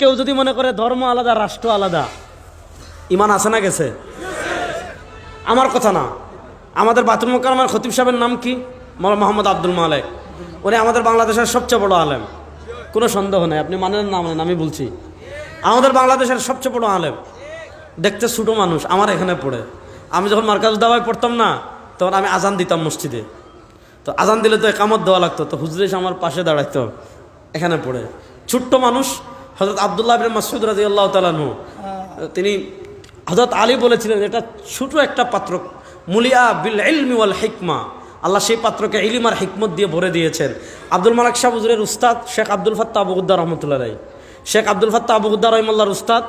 কেউ যদি মনে করে ধর্ম আলাদা রাষ্ট্র আলাদা, ইমান আছে না গেছে? আমার কথা না, আমাদের বায়তুল মুকাররমের খতিব সাহেবের নাম কি? মৌলানা মোহাম্মদ আব্দুল মালেক। উনি আমাদের বাংলাদেশের সবচেয়ে বড় আলেম, কোনো সন্দেহ নেই। আপনি মানেন না মানেন, আমি বলছি আমাদের বাংলাদেশের সবচেয়ে বড় আলেম। দেখতে ছোটো মানুষ, আমার এখানে পড়ে। আমি যখন মার্কাজ দাওয়ায় পড়তাম না, তখন আমি আজান দিতাম মসজিদে। তো আজান দিলে তো একামত দেওয়া লাগতো, তো হুজুর এসে আমার পাশে দাঁড়াইতো, এখানে পড়ে। ছোট্ট মানুষ। হযরত আব্দুল্লাহ ইবনে মাসউদ রাদিয়াল্লাহু তাআলা আনহু, তিনি হযরত আলী বলেছিলেন, এটা ছোট একটা পাত্র, মুলিয়া বিল ইলমি ওয়াল হিকমা, আল্লাহ সেই পাত্রকে ইলম আর হিকমত দিয়ে ভরে দিয়েছেন। আব্দুল মালিক শাহ হুজুরের উস্তাদ শেখ আব্দুল ফাত্তাহ আবু গুদ্দার রহমতুল্লাহ আলাইহি, শেখ আব্দুল ফাত্তাহ আবু গুদ্দার রহিমাল্লাহর উস্তাদ,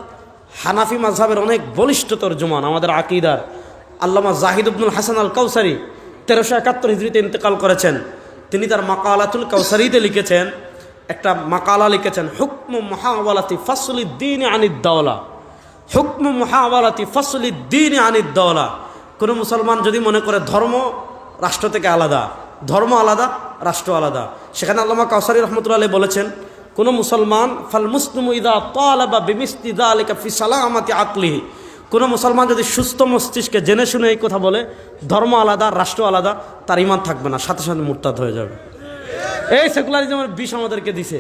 হানাফি মাযহাবের অনেক বলিষ্ঠ তরজমান, আমাদের আকীদার আল্লামা জাহিদ ইবনুল হাসান আল কাউসারি 1371 হিজরিতে ইন্তেকাল করেছেন। তিনি তার মাকালাতুল কাউসারিতে লিখেছেন, একটা মাকালা লিখেছেন, হুকমু মুহাওয়ালাতি ফাসলিদ্দিন আনিদ দাওলা, হুকমু মুহাওয়ালাতি ফাসলিদ্দিন আনিদ দাওলা। কোনো মুসলমান যদি মনে করে ধর্ম রাষ্ট্র থেকে আলাদা, ধর্ম আলাদা রাষ্ট্র আলাদা, সেখানে আল্লামা কাউসারি রহমতুল্লাহ আলাইহি বলেছেন, কোনো মুসলমান ফাল মুসলিমু ইযা তালাবা বিমিসলি যালিকা ফি সালামাতি আকলিহি, কোনো মুসলমান যদি সুস্থ মস্তিষ্কে জেনে শুনে এই কথা বলে ধর্ম আলাদা রাষ্ট্র আলাদা, তার ঈমান থাকবে না, সাথে সাথে মুরতাদ হয়ে যাবে। এই সেকুলারিজমের বিষ আমাদেরকে দিছে।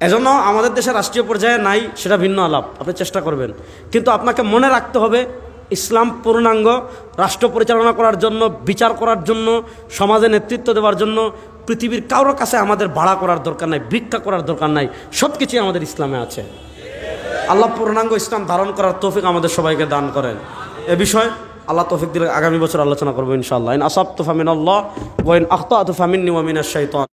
এজন্য আমাদের দেশে রাষ্ট্রীয় পর্যায়ে নাই, সেটা ভিন্ন আলাপ, আপনি চেষ্টা করবেন। কিন্তু আপনাকে মনে রাখতে হবে, ইসলাম পূর্ণাঙ্গ রাষ্ট্র পরিচালনা করার জন্য, বিচার করার জন্য, সমাজে নেতৃত্ব দেওয়ার জন্য পৃথিবীর কারোর কাছে আমাদের ভাড়া করার দরকার নাই, ভিক্ষা করার দরকার নাই, সব কিছুই আমাদের ইসলামে আছে। আল্লাহ পূর্ণাঙ্গ ইসলাম ধারণ করার তৌফিক আমাদের সবাইকে দান করেন। এ বিষয়ে আল্লাহ তৌফিক দিলে আগামী বছর আলোচনা করবো ইনশাআল্লাহ। ইন আসাবতু ফামিনাল্লাহ ওয়া ইন আখতাতু ফামিন্নী ওয়া মিনাশ শাইতান।